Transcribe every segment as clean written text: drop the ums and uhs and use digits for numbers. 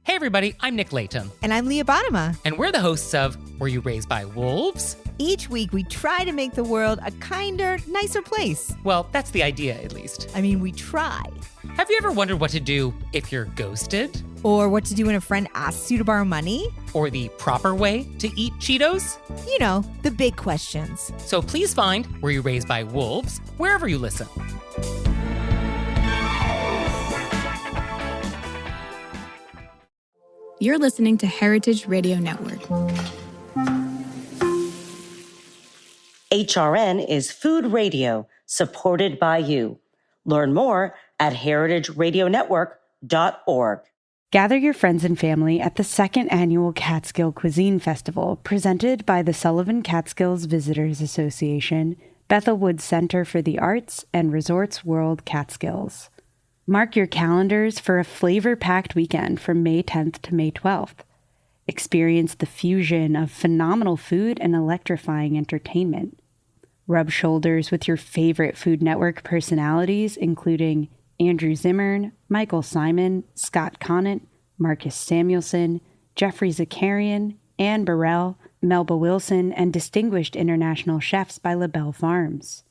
Hey everybody, I'm Nick Layton. And I'm Leah Bottima. And we're the hosts of Were You Raised by Wolves? Each week we try to make the world a kinder, nicer place. Well, that's the idea, at least. I mean, we try. Have you ever wondered what to do if you're ghosted? Or what to do when a friend asks you to borrow money? Or the proper way to eat Cheetos? You know, the big questions. So please find Were You Raised by Wolves wherever you listen. You're listening to Heritage Radio Network. HRN is food radio supported by you. Learn more at heritageradionetwork.org. Gather your friends and family at the second annual Catskill Cuisine Festival, presented by the Sullivan Catskills Visitors Association, Bethel Woods Center for the Arts, and Resorts World Catskills. Mark your calendars for a flavor-packed weekend from May 10th to May 12th. Experience the fusion of phenomenal food and electrifying entertainment. Rub shoulders with your favorite Food Network personalities, including Andrew Zimmern, Michael Simon, Scott Conant, Marcus Samuelson, Jeffrey Zakarian, Anne Burrell, Melba Wilson, and distinguished international chefs by LaBelle Farms.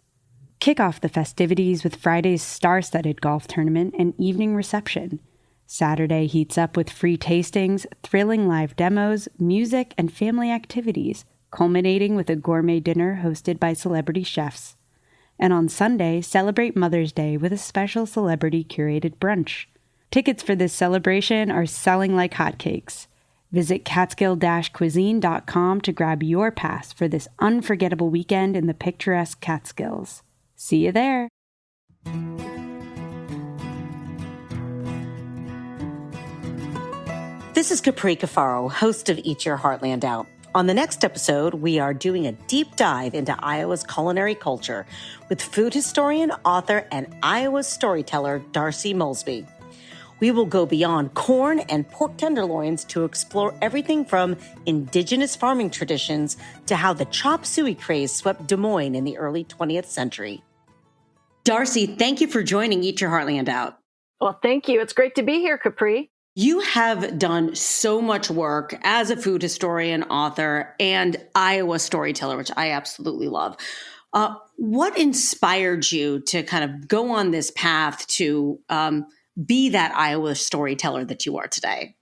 Kick off the festivities with Friday's star-studded golf tournament and evening reception. Saturday heats up with free tastings, thrilling live demos, music, and family activities, culminating with a gourmet dinner hosted by celebrity chefs. And on Sunday, celebrate Mother's Day with a special celebrity-curated brunch. Tickets for this celebration are selling like hotcakes. Visit catskill-cuisine.com to grab your pass for this unforgettable weekend in the picturesque Catskills. See you there. This is Capri Cafaro, host of Eat Your Heartland Out. On the next episode, we are doing a deep dive into Iowa's culinary culture with food historian, author, and Iowa storyteller Darcy Maulsby. We will go beyond corn and pork tenderloins to explore everything from indigenous farming traditions to how the chop suey craze swept Des Moines in the early 20th century. Darcy, thank you for joining Eat Your Heartland Out. Well, thank you. It's great to be here, Capri. You have done so much work as a food historian, author, and Iowa storyteller, which I absolutely love. What inspired you to kind of go on this path to be that Iowa storyteller that you are today?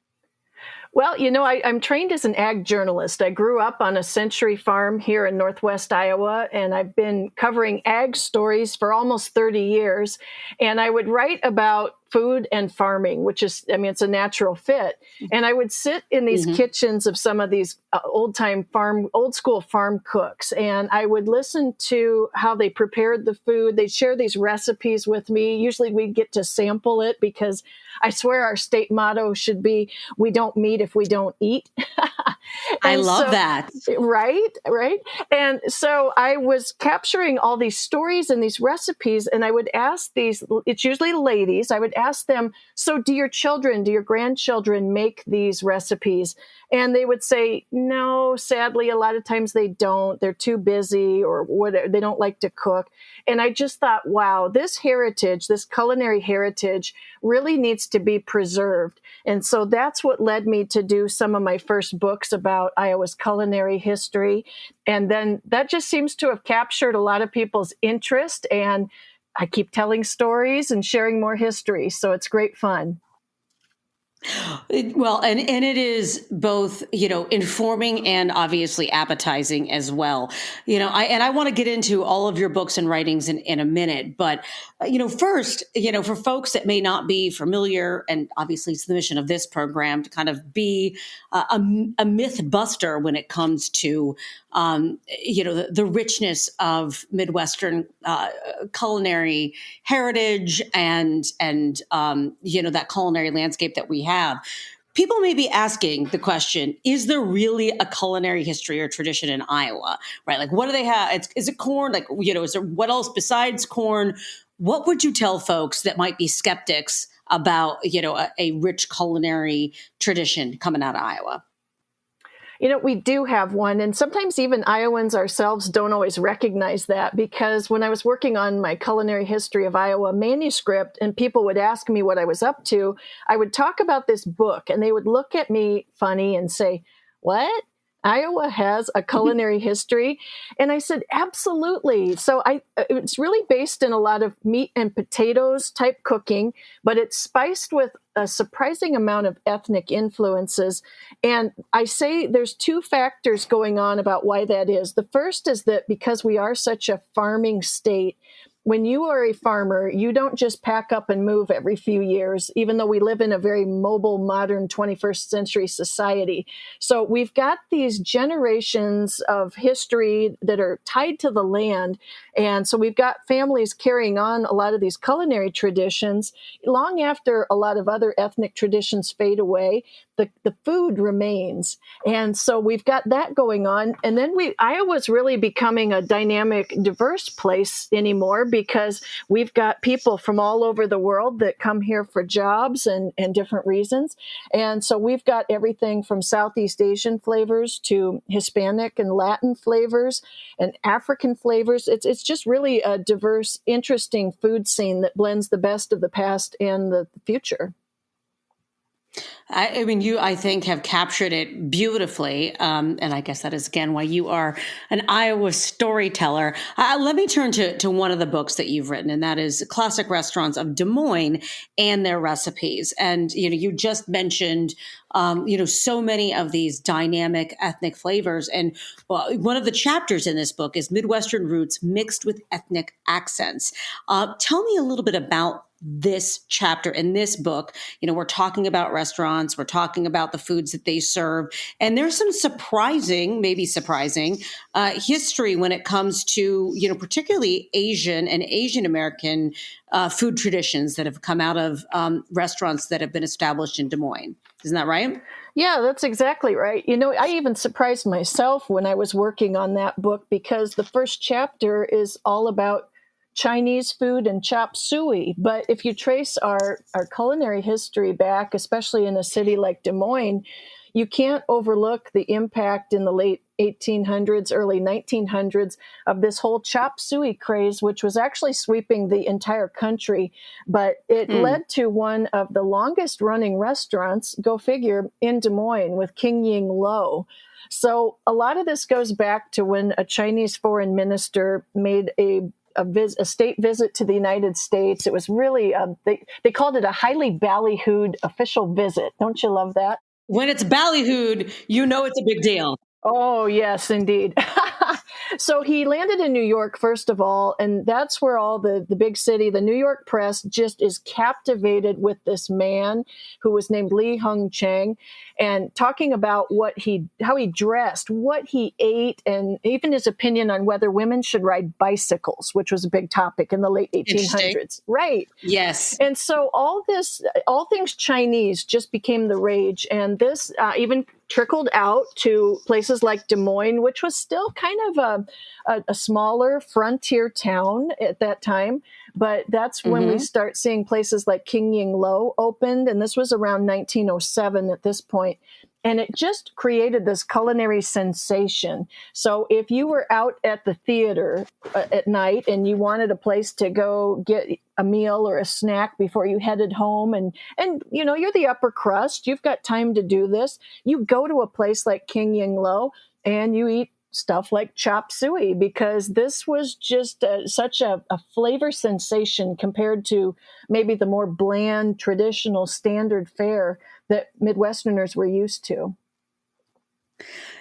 Well, you know, I'm trained as an ag journalist. I grew up on a century farm here in Northwest Iowa, and I've been covering ag stories for almost 30 years. And I would write about food and farming, which is, I mean, it's a natural fit. And I would sit in these kitchens of some of these old school farm cooks, and I would listen to how they prepared the food. They'd share these recipes with me. Usually we'd get to sample it because I swear our state motto should be, we don't meet if we don't eat. I love that. Right. And so I was capturing all these stories and these recipes, and I would ask it's usually ladies, I would ask them, so do your grandchildren make these recipes? And they would say, no, sadly, a lot of times they don't. They're too busy or whatever. They don't like to cook. And I just thought, wow, this culinary heritage really needs to be preserved. And so that's what led me to do some of my first books about Iowa's culinary history. And then that just seems to have captured a lot of people's interest. And I keep telling stories and sharing more history. So it's great fun. Well, and it is both, informing and obviously appetizing as well. I want to get into all of your books and writings in a minute. But, first, for folks that may not be familiar, and obviously it's the mission of this program to kind of be a myth buster when it comes to, the richness of Midwestern culinary heritage and that culinary landscape that we have. People may be asking the question, is there really a culinary history or tradition in Iowa, right? Like, what do they have? Is it corn? Like, is there what else besides corn? What would you tell folks that might be skeptics about, a rich culinary tradition coming out of Iowa? We do have one. And sometimes even Iowans ourselves don't always recognize that, because when I was working on my culinary history of Iowa manuscript and people would ask me what I was up to, I would talk about this book and they would look at me funny and say, "What? Iowa has a culinary history?" And I said, absolutely. So it's really based in a lot of meat and potatoes type cooking, but it's spiced with a surprising amount of ethnic influences. And I say there's two factors going on about why that is. The first is that because we are such a farming state, when you are a farmer, you don't just pack up and move every few years, even though we live in a very mobile, modern 21st century society. So we've got these generations of history that are tied to the land. And so we've got families carrying on a lot of these culinary traditions long after a lot of other ethnic traditions fade away. The food remains. And so we've got that going on. And then Iowa's really becoming a dynamic, diverse place anymore, because we've got people from all over the world that come here for jobs and different reasons. And so we've got everything from Southeast Asian flavors to Hispanic and Latin flavors and African flavors. It's just really a diverse, interesting food scene that blends the best of the past and the future. I mean, you, I think, have captured it beautifully. And I guess that is, again, why you are an Iowa storyteller. Let me turn to one of the books that you've written, and that is Classic Restaurants of Des Moines and Their Recipes. And, you just mentioned, so many of these dynamic ethnic flavors. And one of the chapters in this book is Midwestern roots mixed with ethnic accents. Tell me a little bit about this chapter in this book. We're talking about restaurants, we're talking about the foods that they serve, and there's some maybe surprising history when it comes to, particularly Asian and Asian American food traditions that have come out of restaurants that have been established in Des Moines. Isn't that right? Yeah, that's exactly right. I even surprised myself when I was working on that book, because the first chapter is all about Chinese food and chop suey. But if you trace our culinary history back, especially in a city like Des Moines, you can't overlook the impact in the late 1800s, early 1900s of this whole chop suey craze, which was actually sweeping the entire country. But it led to one of the longest running restaurants, go figure, in Des Moines with King Ying Lo. So a lot of this goes back to when a Chinese foreign minister made a state visit to the United States. It was really, they called it a highly ballyhooed official visit. Don't you love that? When it's ballyhooed, it's a big deal. Oh, yes, indeed. So he landed in New York, first of all, and that's where all the big city, the New York press, just is captivated with this man who was named Li Hung Chang, and talking about how he dressed, what he ate, and even his opinion on whether women should ride bicycles, which was a big topic in the late 1800s. Right. Yes. And so all things Chinese just became the rage. And this even trickled out to places like Des Moines, which was still kind of a smaller frontier town at that time. But that's when we start seeing places like King Ying Lo opened. And this was around 1907 at this point. And it just created this culinary sensation. So if you were out at the theater at night and you wanted a place to go get a meal or a snack before you headed home, and you're the upper crust, you've got time to do this, you go to a place like King Ying Lo and you eat stuff like chop suey, because this was just such a flavor sensation compared to maybe the more bland, traditional, standard fare that Midwesterners were used to.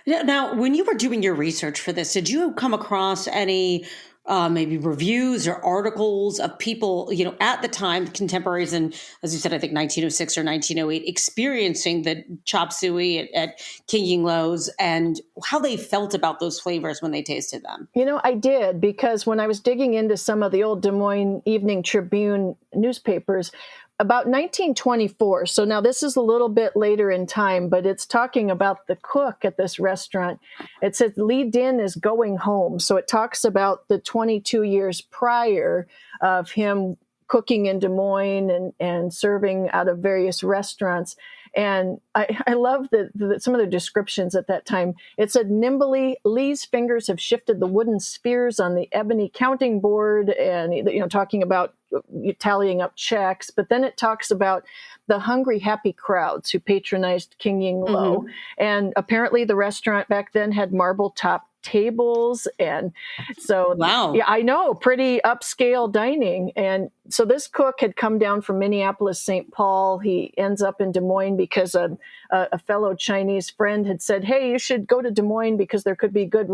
Now, when you were doing your research for this, did you come across any maybe reviews or articles of people, at the time, contemporaries in, as you said, I think 1906 or 1908, experiencing the chop suey at King Ying Lo's, and how they felt about those flavors when they tasted them? I did, because when I was digging into some of the old Des Moines Evening Tribune newspapers, about 1924, so now this is a little bit later in time, but it's talking about the cook at this restaurant. It says Li Din is going home. So it talks about the 22 years prior of him cooking in Des Moines and serving out of various restaurants. And I love some of the descriptions at that time. It said, nimbly, Lee's fingers have shifted the wooden spheres on the ebony counting board, and talking about tallying up checks. But then it talks about the hungry, happy crowds who patronized King Ying Lo. And apparently the restaurant back then had marble top tables. And so, wow. Yeah, I know, pretty upscale dining. And so this cook had come down from Minneapolis, St. Paul. He ends up in Des Moines because a fellow Chinese friend had said, hey, you should go to Des Moines because there could be good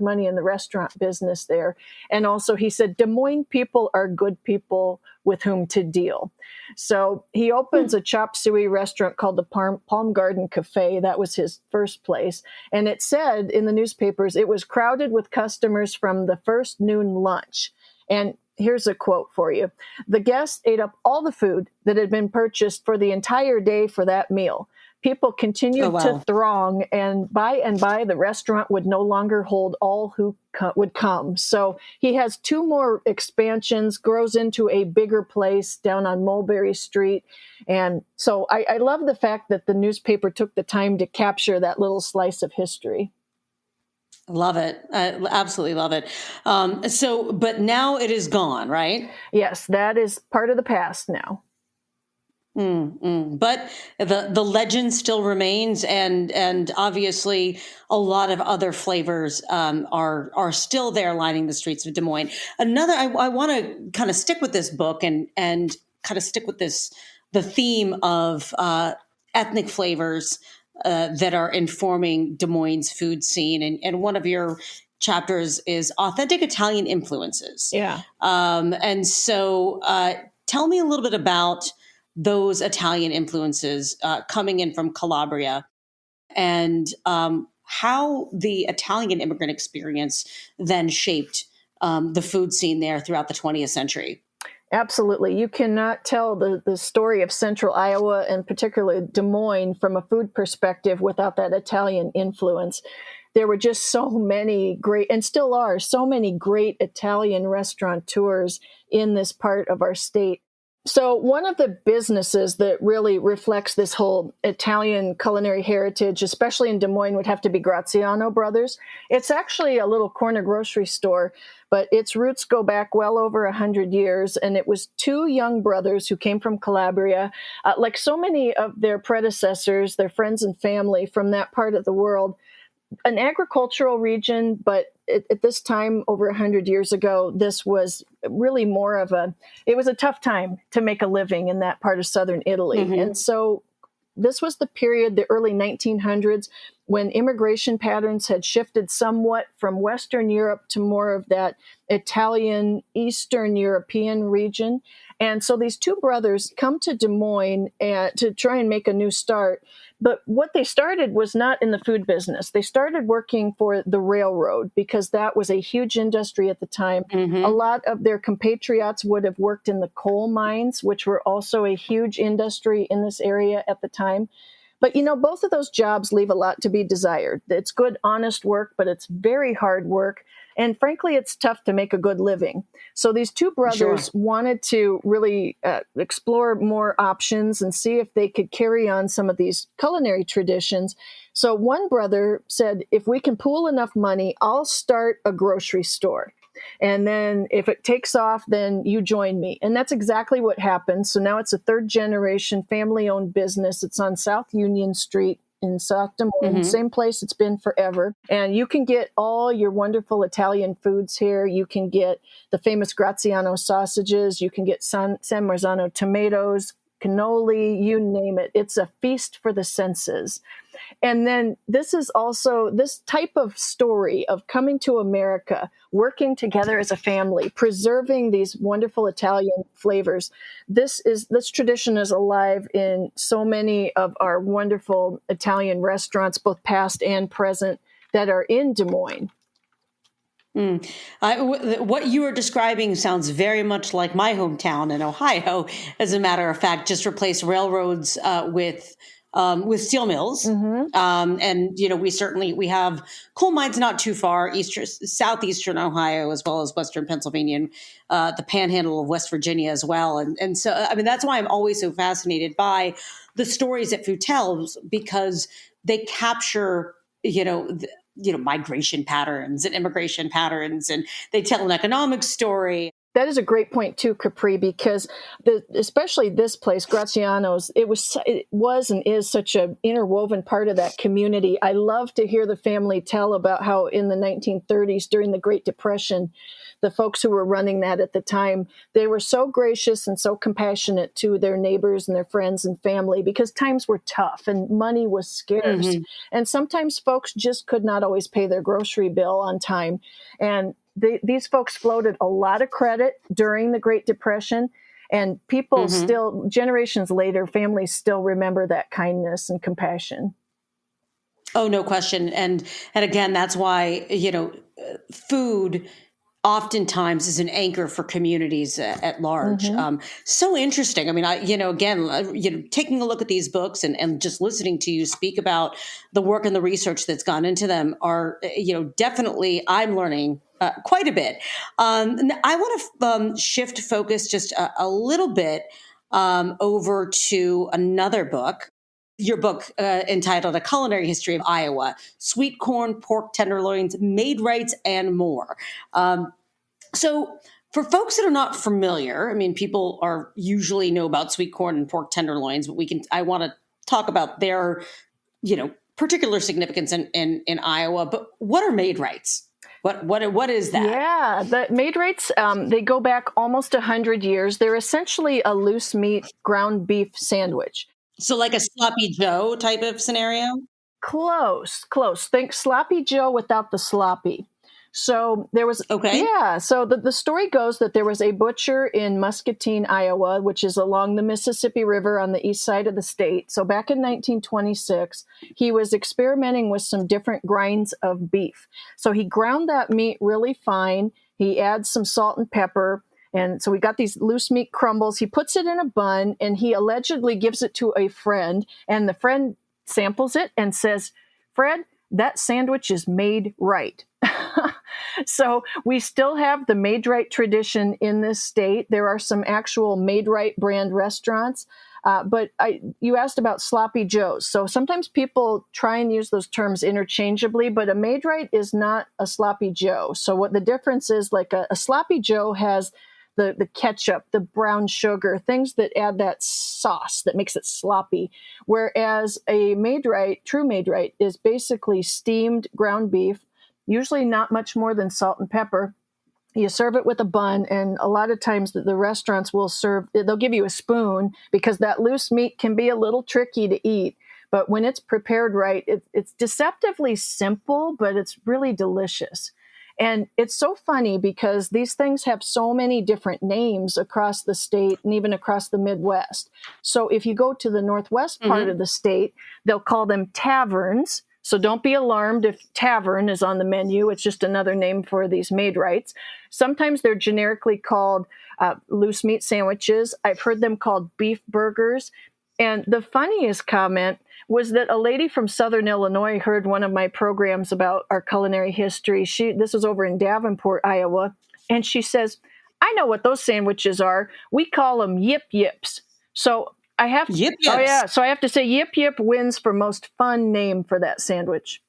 money in the restaurant business there. And also he said, Des Moines people are good people with whom to deal. So he opens a chop suey restaurant called the Palm Garden Cafe. That was his first place. And it said in the newspapers, it was crowded with customers from the first noon lunch. And here's a quote for you. The guests ate up all the food that had been purchased for the entire day for that meal. People continued to throng, and by the restaurant would no longer hold all who would come. So he has 2 more expansions, grows into a bigger place down on Mulberry Street. And so I love the fact that the newspaper took the time to capture that little slice of history. Love it. I absolutely love it. But now it is gone, right? Yes, that is part of the past now. But the legend still remains, and obviously a lot of other flavors are still there lining the streets of Des Moines. Another, I want to kind of stick with this book and kind of stick with the theme of ethnic flavors that are informing Des Moines' food scene, and one of your chapters is authentic Italian influences. Yeah. And so tell me a little bit about those Italian influences coming in from Calabria, and how the Italian immigrant experience then shaped the food scene there throughout the 20th century. Absolutely. You cannot tell the story of Central Iowa, and particularly Des Moines, from a food perspective without that Italian influence. There were just so many great, and still are, so many great Italian restaurateurs in this part of our state. So one of the businesses that really reflects this whole Italian culinary heritage, especially in Des Moines, would have to be Graziano Brothers. It's actually a little corner grocery store, but its roots go back well over 100 years. And it was 2 young brothers who came from Calabria. Like so many of their predecessors, their friends and family from that part of the world, an agricultural region, but at this time, over 100 years ago, this was really more of it was a tough time to make a living in that part of southern Italy. And so this was the period, the early 1900s, when immigration patterns had shifted somewhat from Western Europe to more of that Italian, Eastern European region. And so these 2 brothers come to Des Moines to try and make a new start. But what they started was not in the food business. They started working for the railroad because that was a huge industry at the time. A lot of their compatriots would have worked in the coal mines, which were also a huge industry in this area at the time. But, both of those jobs leave a lot to be desired. It's good, honest work, but it's very hard work. And frankly, it's tough to make a good living. So these 2 brothers wanted to really explore more options and see if they could carry on some of these culinary traditions. So one brother said, if we can pool enough money, I'll start a grocery store. And then if it takes off, then you join me. And that's exactly what happened. So now it's a 3rd generation family-owned business. It's on South Union Street in South Des Moines, same place it's been forever. And you can get all your wonderful Italian foods here. You can get the famous Graziano sausages. You can get San Marzano tomatoes, cannoli, you name it. It's a feast for the senses. And then this is also this type of story of coming to America, working together as a family, preserving these wonderful Italian flavors. This tradition is alive in so many of our wonderful Italian restaurants, both past and present, that are in Des Moines. What you are describing sounds very much like my hometown in Ohio. As a matter of fact, just replaced railroads with steel mills. And, we have coal mines not too far, southeastern Ohio, as well as western Pennsylvania, and the panhandle of West Virginia as well. And so, that's why I'm always so fascinated by the stories that food tells, because they capture, migration patterns and immigration patterns, and they tell an economic story. That is a great point too, Capri, because especially this place, Graziano's, it was and is such an interwoven part of that community. I love to hear the family tell about how in the 1930s, during the Great Depression, the folks who were running that at the time, they were so gracious and so compassionate to their neighbors and their friends and family, because times were tough and money was scarce. Mm-hmm. And sometimes folks just could not always pay their grocery bill on time. And these folks floated a lot of credit during the Great Depression, and people still, generations later, families still remember that kindness and compassion. Oh, no question. And again, that's why, food oftentimes is an anchor for communities at large. So interesting. I mean, taking a look at these books and just listening to you speak about the work and the research that's gone into them are, definitely I'm learning quite a bit. I want to shift focus just a little bit over to another book. Your book entitled A Culinary History of Iowa, Sweet Corn, Pork Tenderloins, Maid-Rites, and More. So for folks that are not familiar, I mean, people are usually know about sweet corn and pork tenderloins, but I want to talk about their, particular significance in Iowa. But what are Maid-Rites? What is that? Yeah, the Maid-Rites, they go back almost 100 years. They're essentially a loose meat ground beef sandwich. So like a sloppy Joe type of scenario? Close. Think sloppy Joe without the sloppy. So there was, so the story goes that there was a butcher in Muscatine, Iowa, which is along the Mississippi River on the east side of the state. So back in 1926, he was experimenting with some different grinds of beef. So he ground that meat really fine. He adds some salt and pepper. And so we got these loose meat crumbles. He puts it in a bun, and he allegedly gives it to a friend. And the friend samples it and says, "Fred, that sandwich is made right." So we still have the Maid-Rite tradition in this state. There are some actual Maid-Rite brand restaurants. But you asked about sloppy joes. So sometimes people try and use those terms interchangeably, but a Maid-Rite is not a sloppy joe. So what the difference is, like a sloppy joe has the ketchup, the brown sugar, things that add that sauce that makes it sloppy. Whereas a Maid-Rite, true Maid-Rite, is basically steamed ground beef, usually not much more than salt and pepper. You serve it with a bun, and a lot of times the restaurants they'll give you a spoon, because that loose meat can be a little tricky to eat. But when it's prepared right, it's deceptively simple, but it's really delicious. And it's so funny because these things have so many different names across the state and even across the Midwest. So if you go to the northwest part of the state, they'll call them taverns. So don't be alarmed if tavern is on the menu. It's just another name for these Maid-Rites. Sometimes they're generically called loose meat sandwiches. I've heard them called beef burgers. And the funniest comment was that a lady from Southern Illinois heard one of my programs about our culinary history. This was over in Davenport, Iowa. And she says, "I know what those sandwiches are. We call them yip yips." So I have to, Yip Yips. Oh yeah, so I have to say Yip Yip wins for most fun name for that sandwich.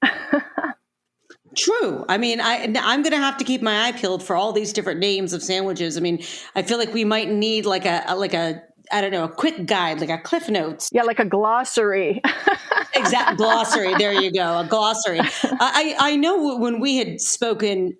True. I mean, I'm going to have to keep my eye peeled for all these different names of sandwiches. I mean, I feel like we might need like a quick guide, like a Cliff Notes. Yeah, like a glossary. Exact glossary. There you go, a glossary. I know when we had spoken,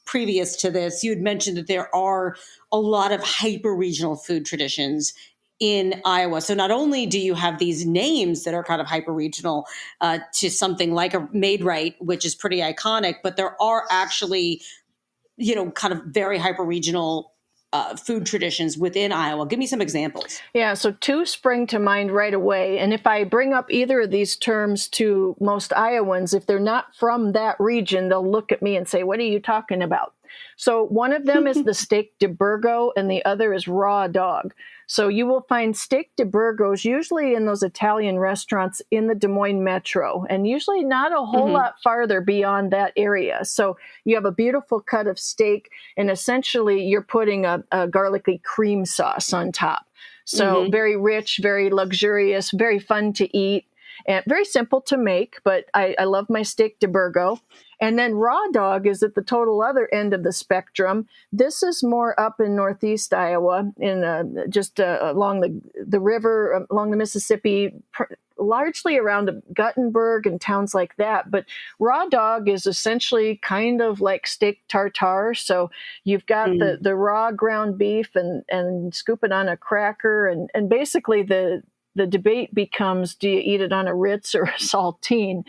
previous to this, you had mentioned that there are a lot of hyper-regional food traditions in Iowa. So not only do you have these names that are kind of hyper-regional to something like a Maid-Rite, which is pretty iconic, but there are actually, kind of very hyper-regional food traditions within Iowa. Give me some examples. Yeah, so two spring to mind right away. And if I bring up either of these terms to most Iowans, if they're not from that region, they'll look at me and say, "What are you talking about?" So one of them is the steak de Burgo, and the other is raw dog. So you will find steak de Burgos usually in those Italian restaurants in the Des Moines metro, and usually not a whole lot farther beyond that area. So you have a beautiful cut of steak, and essentially you're putting a garlicky cream sauce on top. So very rich, very luxurious, very fun to eat, and very simple to make. But I love my steak de Burgo. And then raw dog is at the total other end of the spectrum. This is more up in northeast Iowa, in just along the river, along the Mississippi, largely around Guttenberg and towns like that. But raw dog is essentially kind of like steak tartare. So you've got the raw ground beef and scoop it on a cracker. And basically the debate becomes, do you eat it on a Ritz or a saltine?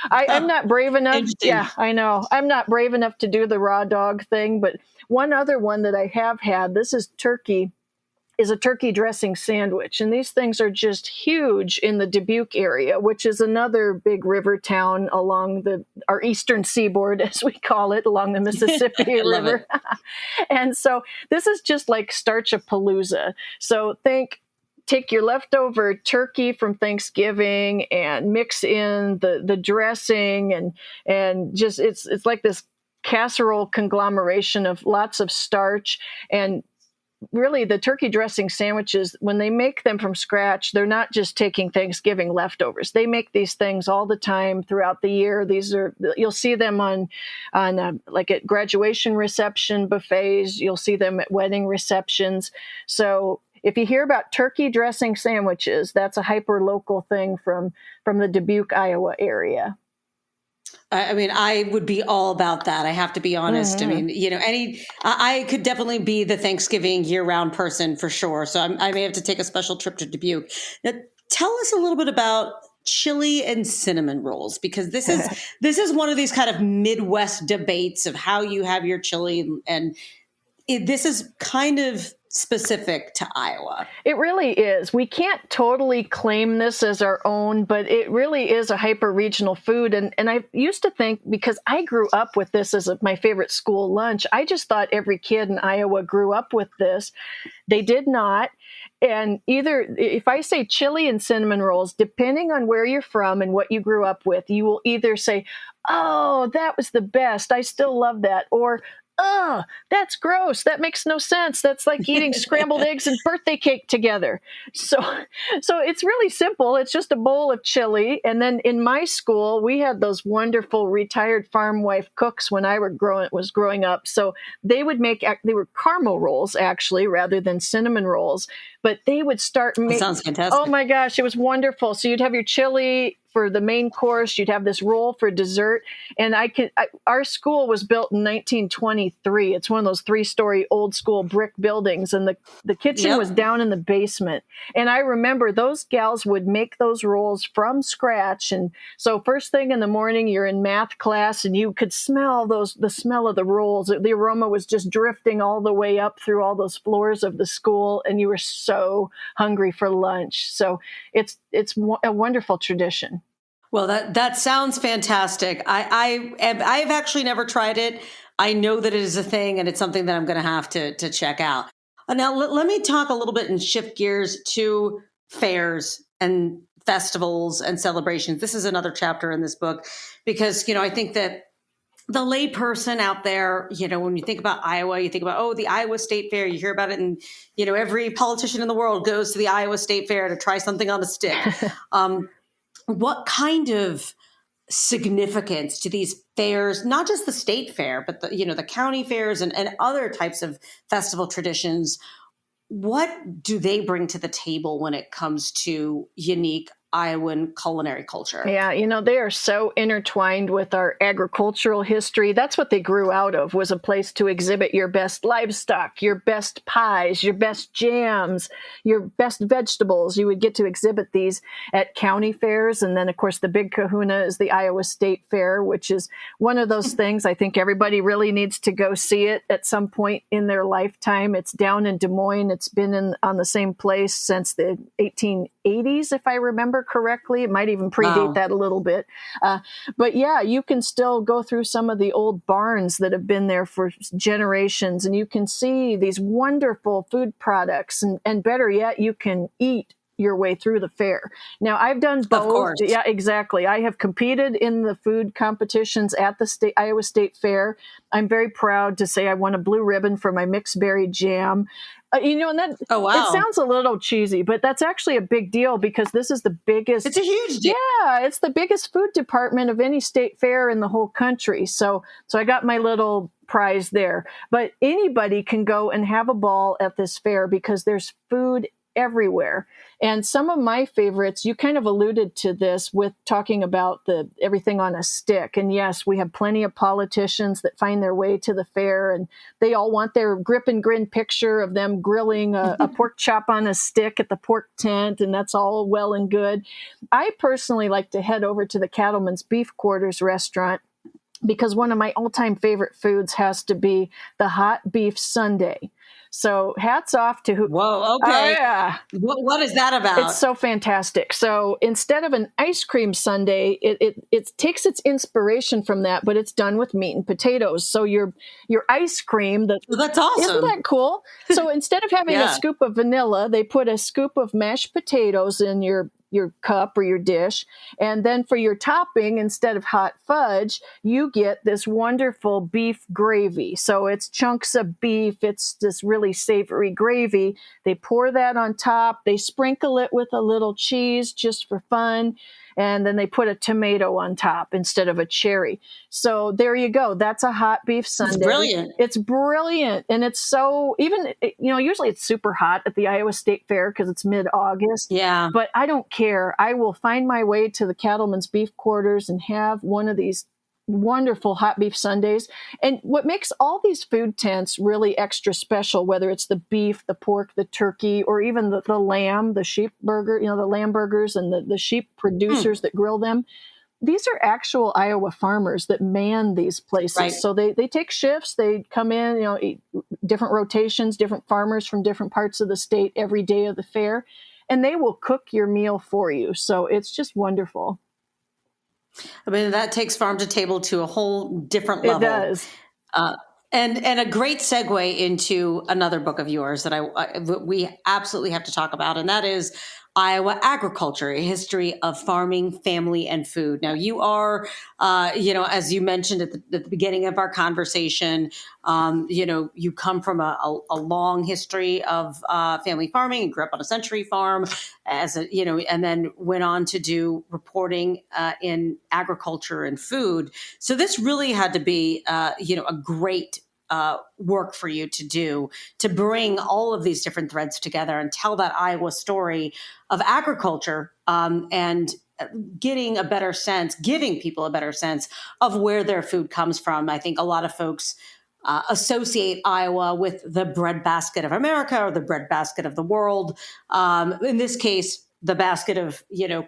I'm not brave enough. Yeah, I know. I'm not brave enough to do the raw dog thing. But one other one that I have had, this is a turkey dressing sandwich. And these things are just huge in the Dubuque area, which is another big river town along our eastern seaboard, as we call it, along the Mississippi River. And so this is just like Starchapalooza. So take your leftover turkey from Thanksgiving and mix in the dressing and just it's like this casserole conglomeration of lots of starch. And really the turkey dressing sandwiches, when they make them from scratch, they're not just taking Thanksgiving leftovers. They make these things all the time throughout the year. You'll see them on like at graduation reception buffets. You'll see them at wedding receptions. So if you hear about turkey dressing sandwiches, that's a hyper-local thing from the Dubuque, Iowa area. I mean, I would be all about that. I have to be honest. I mean, I could definitely be the Thanksgiving year-round person for sure. So I may have to take a special trip to Dubuque. Now, tell us a little bit about chili and cinnamon rolls, because this is one of these kind of Midwest debates of how you have your chili, and this is kind of specific to Iowa. It really is. We can't totally claim this as our own, but it really is a hyper-regional food. And I used to think, because I grew up with this as my favorite school lunch, I just thought every kid in Iowa grew up with this. They did not. And if I say chili and cinnamon rolls, depending on where you're from and what you grew up with, you will either say, oh, that was the best, I still love that, or oh, that's gross, that makes no sense, that's like eating scrambled eggs and birthday cake together. So it's really simple. It's just a bowl of chili. And then in my school, we had those wonderful retired farm wife cooks when I was growing up. So they were caramel rolls, actually, rather than cinnamon rolls. But they would start making. Sounds fantastic. Oh my gosh, it was wonderful. So you'd have your chili for the main course, you'd have this roll for dessert. And our school was built in 1923. It's one of those 3-story old school brick buildings, and the kitchen was down in the basement. And I remember those gals would make those rolls from scratch. And so first thing in the morning, you're in math class and you could smell the smell of the rolls. The aroma was just drifting all the way up through all those floors of the school, and you were so hungry for lunch. So it's a wonderful tradition. Well, that sounds fantastic. I've actually never tried it. I know that it is a thing, and it's something that I'm going to have to check out. Now, let me talk a little bit and shift gears to fairs and festivals and celebrations. This is another chapter in this book because, I think that the layperson out there, when you think about Iowa, you think about, the Iowa State Fair. You hear about it, and, every politician in the world goes to the Iowa State Fair to try something on a stick. What kind of significance to these fairs, not just the state fair, but the county fairs and other types of festival traditions, what do they bring to the table when it comes to unique Iowan culinary culture? Yeah, they are so intertwined with our agricultural history. That's what they grew out of, was a place to exhibit your best livestock, your best pies, your best jams, your best vegetables. You would get to exhibit these at county fairs. And then, of course, the big kahuna is the Iowa State Fair, which is one of those things I think everybody really needs to go see it at some point in their lifetime. It's down in Des Moines. It's been on the same place since the 1880s, if I remember correctly. It might even predate that a little bit. But yeah, you can still go through some of the old barns that have been there for generations, and you can see these wonderful food products. And better yet, you can eat your way through the fair. Now, I've done both. Of course. Yeah, exactly. I have competed in the food competitions at the Iowa State Fair. I'm very proud to say I won a blue ribbon for my mixed berry jam. And that Oh, wow. it sounds a little cheesy, but that's actually a big deal because this is the biggest. It's a huge deal. Yeah, it's the biggest food department of any state fair in the whole country. So I got my little prize there. But anybody can go and have a ball at this fair because there's food everywhere. And some of my favorites, you kind of alluded to this with talking about the everything on a stick. And yes, we have plenty of politicians that find their way to the fair and they all want their grip and grin picture of them grilling a pork chop on a stick at the pork tent. And that's all well and good. I personally like to head over to the Cattleman's Beef Quarters restaurant because one of my all-time favorite foods has to be the hot beef sundae. So hats off to who. Whoa, okay. Oh, yeah. What is that about? It's so fantastic. So instead of an ice cream sundae, it takes its inspiration from that, but it's done with meat and potatoes. So your ice cream, Well, that's awesome. Isn't that cool? So instead of having Yeah. a scoop of vanilla, they put a scoop of mashed potatoes in your cup or your dish. And then for your topping, instead of hot fudge, you get this wonderful beef gravy. So it's chunks of beef. It's this really savory gravy. They pour that on top. They sprinkle it with a little cheese just for fun. And then they put a tomato on top instead of a cherry. So there you go. That's a hot beef sundae. It's brilliant. It's brilliant. And it's so, even, usually it's super hot at the Iowa State Fair because it's mid-August. Yeah. But I don't care. I will find my way to the Cattleman's Beef Quarters and have one of these wonderful hot beef sundaes. And what makes all these food tents really extra special, whether it's the beef, the pork, the turkey, or even the lamb, the sheep burger, the lamb burgers and the sheep producers that grill them, these are actual Iowa farmers that man these places. Right. So they take shifts, they come in, different rotations, different farmers from different parts of the state every day of the fair, and they will cook your meal for you. So it's just wonderful. I mean, that takes farm to table to a whole different level. It does. And a great segue into another book of yours that we absolutely have to talk about, and that is Iowa Agriculture, a history of farming, family, and food. Now, you are, as you mentioned at the beginning of our conversation, you come from a long history of family farming and grew up on a century farm and then went on to do reporting in agriculture and food. So this really had to be, a great work for you to do, to bring all of these different threads together and tell that Iowa story of agriculture and giving people a better sense of where their food comes from. I think a lot of folks associate Iowa with the breadbasket of America or the breadbasket of the world. In this case, the basket of,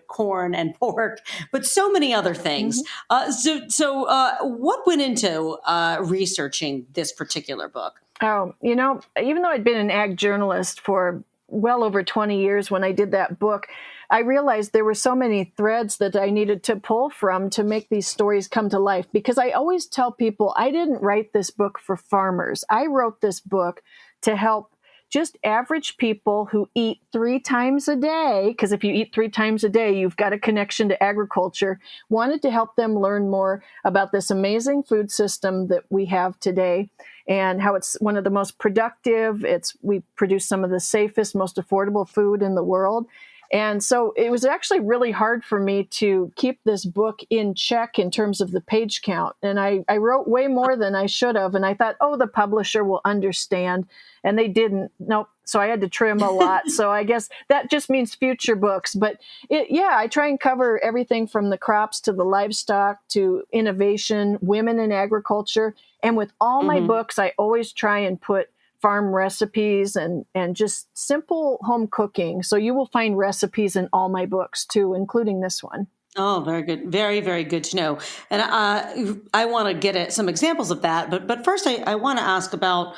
corn and pork, but so many other things. So what went into researching this particular book? Oh, even though I'd been an ag journalist for well over 20 years when I did that book, I realized there were so many threads that I needed to pull from to make these stories come to life. Because I always tell people, I didn't write this book for farmers. I wrote this book to help just average people who eat 3 times a day, because if you eat 3 times a day, you've got a connection to agriculture, wanted to help them learn more about this amazing food system that we have today and how it's one of the most productive. We produce some of the safest, most affordable food in the world. And so it was actually really hard for me to keep this book in check in terms of the page count. And I wrote way more than I should have. And I thought, the publisher will understand. And they didn't. Nope. So I had to trim a lot. So I guess that just means future books. But I try and cover everything from the crops to the livestock to innovation, women in agriculture. And with all my books, I always try and put farm recipes and just simple home cooking. So you will find recipes in all my books too, including this one. Oh, very good. Very, very good to know. And I want to get at some examples of that. But first, I want to ask about,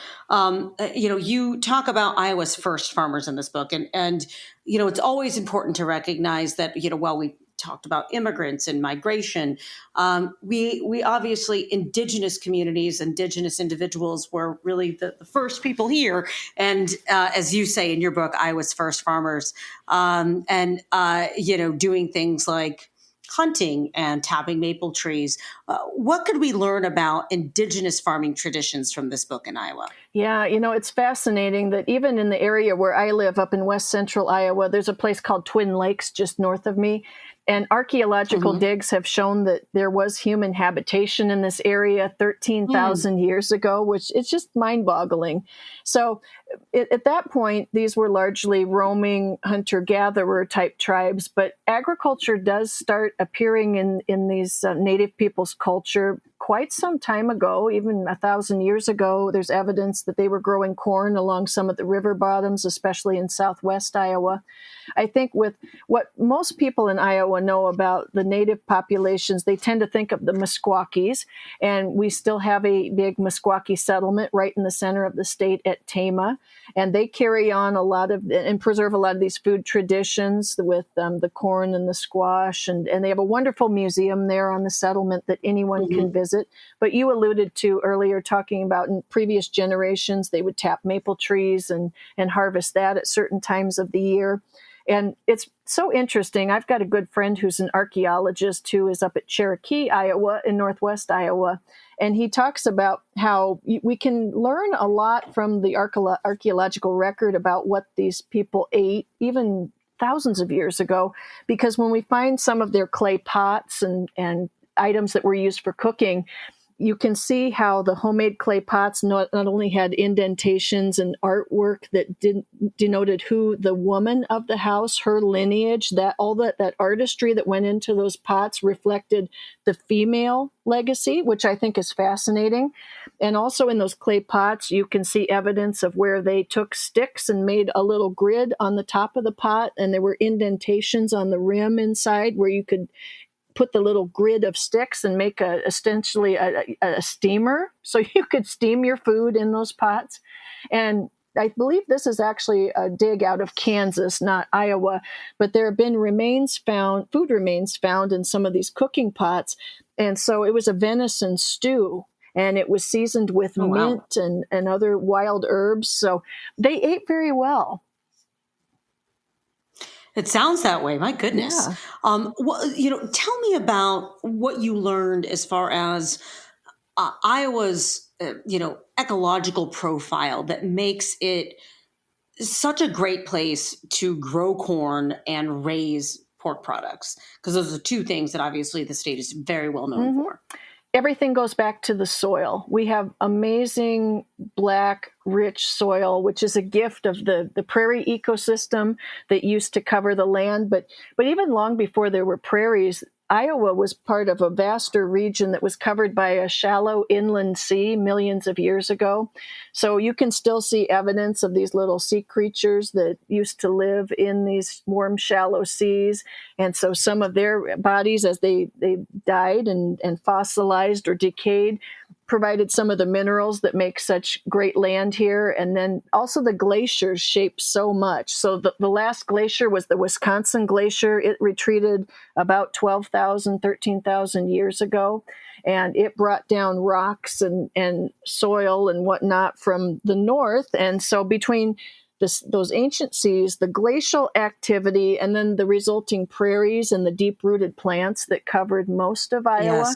you talk about Iowa's first farmers in this book. And it's always important to recognize that, while we talked about immigrants and migration, we obviously, indigenous communities, indigenous individuals were really the first people here. And as you say in your book, Iowa's first farmers, doing things like hunting and tapping maple trees. What could we learn about indigenous farming traditions from this book in Iowa? Yeah, it's fascinating that even in the area where I live up in west central Iowa, there's a place called Twin Lakes just north of me. And archaeological digs have shown that there was human habitation in this area 13,000 years ago, which it's just mind-boggling. So at that point, these were largely roaming hunter-gatherer type tribes, but agriculture does start appearing in these native people's culture quite some time ago, even 1,000 years ago. There's evidence that they were growing corn along some of the river bottoms, especially in southwest Iowa. I think with what most people in Iowa know about the native populations, they tend to think of the Meskwakis, and we still have a big Meskwaki settlement right in the center of the state at Tama, and they carry on a lot of and preserve a lot of these food traditions with the corn and the squash, and they have a wonderful museum there on the settlement that anyone can visit. But you alluded to earlier talking about in previous generations, they would tap maple trees and harvest that at certain times of the year. And it's so interesting. I've got a good friend who's an archaeologist who is up at Cherokee, Iowa, in northwest Iowa. And he talks about how we can learn a lot from the archaeological record about what these people ate, even thousands of years ago, because when we find some of their clay pots and items that were used for cooking, you can see how the homemade clay pots not only had indentations and artwork that denoted who the woman of the house, her lineage, that all that artistry that went into those pots reflected the female legacy, which I think is fascinating. And also in those clay pots, you can see evidence of where they took sticks and made a little grid on the top of the pot, and there were indentations on the rim inside where you could put the little grid of sticks and make essentially a steamer, so you could steam your food in those pots. And I believe this is actually a dig out of Kansas, not Iowa, but there have been food remains found in some of these cooking pots. And so it was a venison stew, and it was seasoned with mint and other wild herbs. So they ate very well. It sounds that way. My goodness. Yeah. Tell me about what you learned as far as Iowa's, ecological profile that makes it such a great place to grow corn and raise pork products, because those are two things that obviously the state is very well known for. Everything goes back to the soil. We have amazing black, rich soil, which is a gift of the prairie ecosystem that used to cover the land. But even long before there were prairies, Iowa was part of a vaster region that was covered by a shallow inland sea millions of years ago. So you can still see evidence of these little sea creatures that used to live in these warm, shallow seas. And so some of their bodies, as they died and fossilized or decayed, provided some of the minerals that make such great land here. And then also the glaciers shaped so much. So the last glacier was the Wisconsin Glacier. It retreated about 12,000, 13,000 years ago. And it brought down rocks and soil and whatnot from the north. And so between those ancient seas, the glacial activity, and then the resulting prairies and the deep-rooted plants that covered most of Iowa,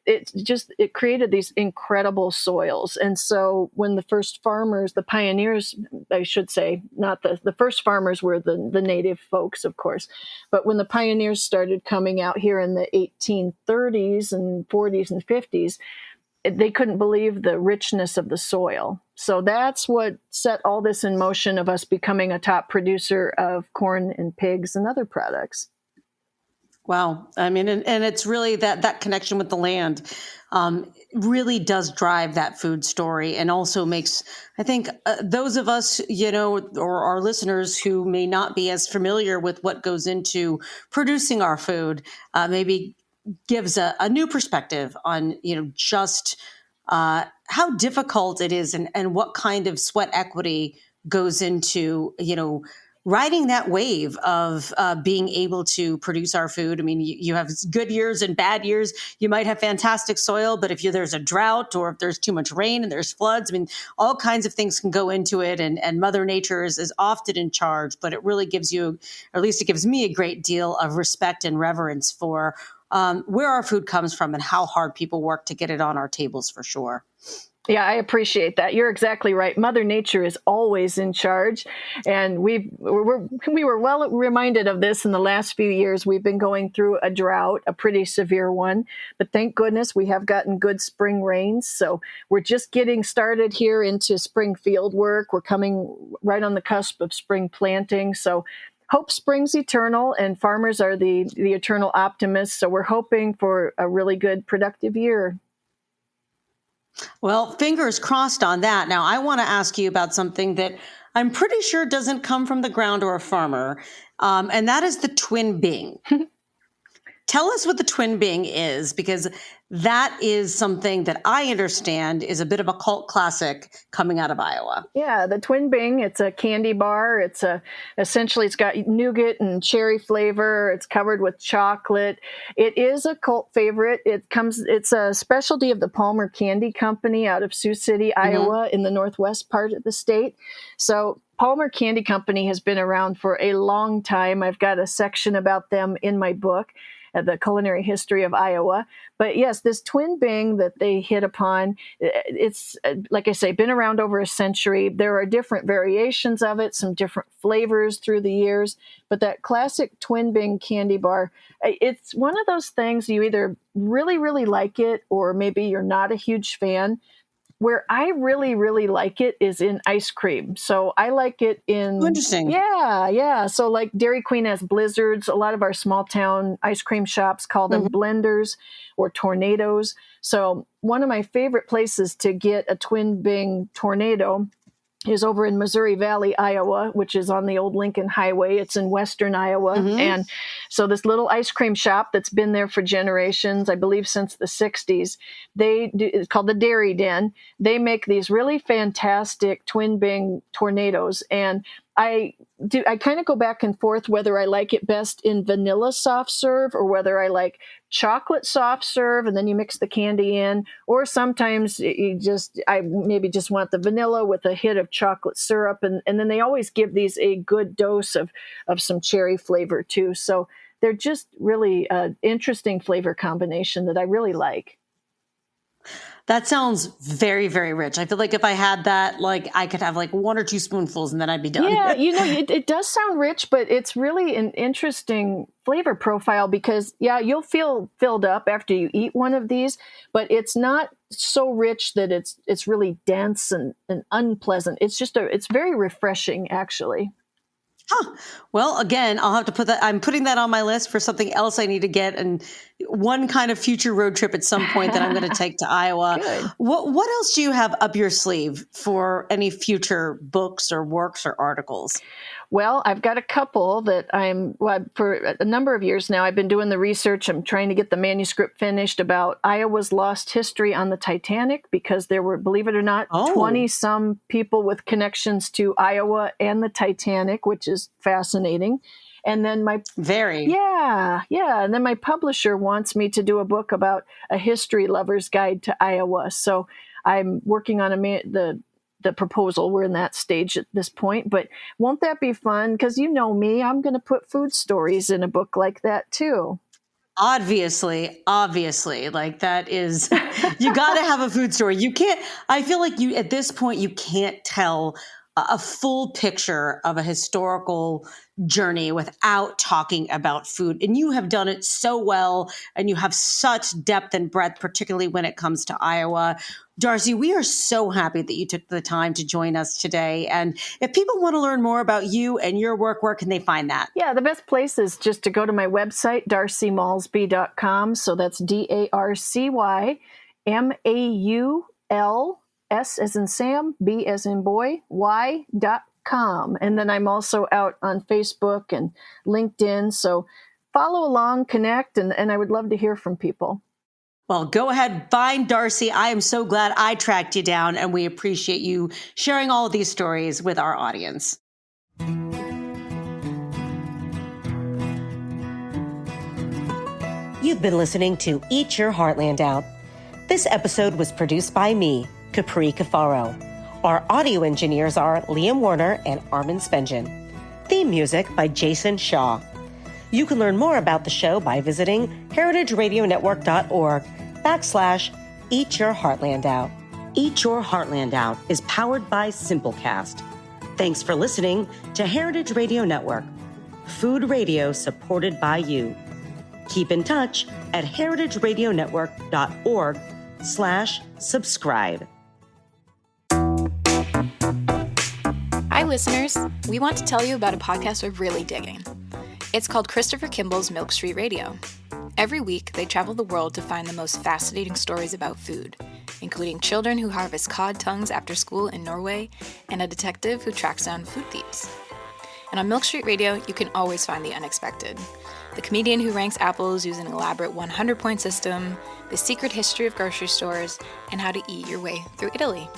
it created these incredible soils. And so when the first farmers, the pioneers, I should say, not the first farmers were the native folks, of course, but when the pioneers started coming out here in the 1830s and 40s and 50s, they couldn't believe the richness of the soil. So that's what set all this in motion of us becoming a top producer of corn and pigs and other products. Wow. I mean, and it's really that connection with the land really does drive that food story, and also makes, I think, those of us, or our listeners who may not be as familiar with what goes into producing our food, maybe gives a new perspective on, just how difficult it is and what kind of sweat equity goes into, riding that wave of being able to produce our food. I mean, you have good years and bad years. You might have fantastic soil, but if there's a drought or if there's too much rain and there's floods, I mean, all kinds of things can go into it. And Mother Nature is often in charge, but it really gives you, or at least it gives me, a great deal of respect and reverence for where our food comes from and how hard people work to get it on our tables for sure. Yeah, I appreciate that. You're exactly right. Mother Nature is always in charge. And we were well reminded of this in the last few years. We've been going through a drought, a pretty severe one. But thank goodness we have gotten good spring rains. So we're just getting started here into spring field work. We're coming right on the cusp of spring planting. So hope springs eternal, and farmers are the eternal optimists. So we're hoping for a really good, productive year. Well, fingers crossed on that. Now, I want to ask you about something that I'm pretty sure doesn't come from the ground or a farmer, and that is the twin Bing. Tell us what the twin Bing is, because that is something that I understand is a bit of a cult classic coming out of Iowa. Yeah, the twin Bing, it's a candy bar. Essentially it's got nougat and cherry flavor. It's covered with chocolate. It is a cult favorite. It's a specialty of the Palmer Candy Company out of Sioux City, Iowa, in the northwest part of the state. So Palmer Candy Company has been around for a long time. I've got a section about them in my book, The Culinary History of Iowa. But yes, this twin Bing that they hit upon, it's, like I say, been around over a century. There are different variations of it, some different flavors through the years. But that classic twin Bing candy bar, it's one of those things you either really, really like it, or maybe you're not a huge fan. Where I really, really like it is in ice cream. So I like it in... Interesting. Yeah. So like Dairy Queen has blizzards. A lot of our small town ice cream shops call them blenders or tornadoes. So one of my favorite places to get a twin Bing tornado is over in Missouri Valley, Iowa, which is on the old Lincoln Highway. It's in western Iowa. And so this little ice cream shop that's been there for generations, I believe since the 60s, it's called the Dairy Den. They make these really fantastic twin Bing tornadoes. And I kind of go back and forth whether I like it best in vanilla soft serve or whether I like chocolate soft serve, and then you mix the candy in, or sometimes I maybe just want the vanilla with a hit of chocolate syrup, and then they always give these a good dose of some cherry flavor too. So they're just really an interesting flavor combination that I really like. That sounds very, very rich. I feel like if I had that, like I could have like 1 or 2 spoonfuls and then I'd be done. Yeah, it does sound rich, but it's really an interesting flavor profile because, yeah, you'll feel filled up after you eat one of these, but it's not so rich that it's really dense and unpleasant. It's very refreshing, actually. Huh. Well, again, I'll have to put that. I'm putting that on my list for something else I need to get, and one kind of future road trip at some point that I'm going to take to Iowa. Good. What else do you have up your sleeve for any future books or works or articles? Well, I've got a couple that for a number of years now, I've been doing the research. I'm trying to get the manuscript finished about Iowa's lost history on the Titanic, because there were, believe it or not, 20-some people with connections to Iowa and the Titanic, which is fascinating. And then and then my publisher wants me to do a book about a history lover's guide to Iowa. So I'm working on the proposal. We're in that stage at this point, but won't that be fun? Because you know me, I'm going to put food stories in a book like that too. Obviously, like that is, you got to have a food story. I feel like at this point, you can't tell a full picture of a historical journey without talking about food. And you have done it so well, and you have such depth and breadth, particularly when it comes to Iowa. Darcy, we are so happy that you took the time to join us today. And if people want to learn more about you and your work, where can they find that? Yeah, the best place is just to go to my website, darcymaulsby.com. So that's DARCYMAUL, S as in Sam, B as in boy, Y.com. And then I'm also out on Facebook and LinkedIn. So follow along, connect, and I would love to hear from people. Well, go ahead, find Darcy. I am so glad I tracked you down, and we appreciate you sharing all of these stories with our audience. You've been listening to Eat Your Heartland Out. This episode was produced by me, Capri Cafaro. Our audio engineers are Liam Warner and Armin Spengen. Theme music by Jason Shaw. You can learn more about the show by visiting heritageradionetwork.org/Eat Your Heartland Out. Eat Your Heartland Out is powered by Simplecast. Thanks for listening to Heritage Radio Network, food radio supported by you. Keep in touch at heritageradionetwork.org/subscribe. Hi, listeners. We want to tell you about a podcast we're really digging. It's called Christopher Kimball's Milk Street Radio. Every week, they travel the world to find the most fascinating stories about food, including children who harvest cod tongues after school in Norway and a detective who tracks down food thieves. And on Milk Street Radio, you can always find the unexpected. The comedian who ranks apples using an elaborate 100-point system, the secret history of grocery stores, and how to eat your way through Italy.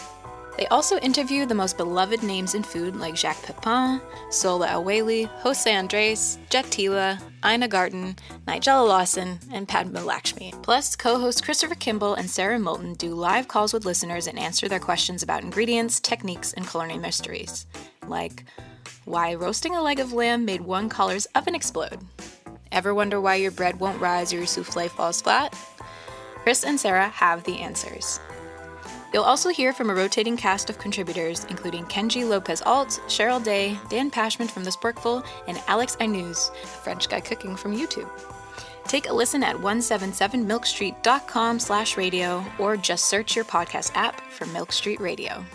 They also interview the most beloved names in food like Jacques Pepin, Sola El-Whaley, Jose Andres, Jet Tila, Ina Garten, Nigella Lawson, and Padma Lakshmi. Plus, co-hosts Christopher Kimball and Sarah Moulton do live calls with listeners and answer their questions about ingredients, techniques, and culinary mysteries. Like, why roasting a leg of lamb made one caller's oven explode? Ever wonder why your bread won't rise or your souffle falls flat? Chris and Sarah have the answers. You'll also hear from a rotating cast of contributors, including Kenji Lopez-Alt, Cheryl Day, Dan Pashman from The Sporkful, and Alex Ainuz, a French guy cooking from YouTube. Take a listen at 177milkstreet.com/radio or just search your podcast app for Milk Street Radio.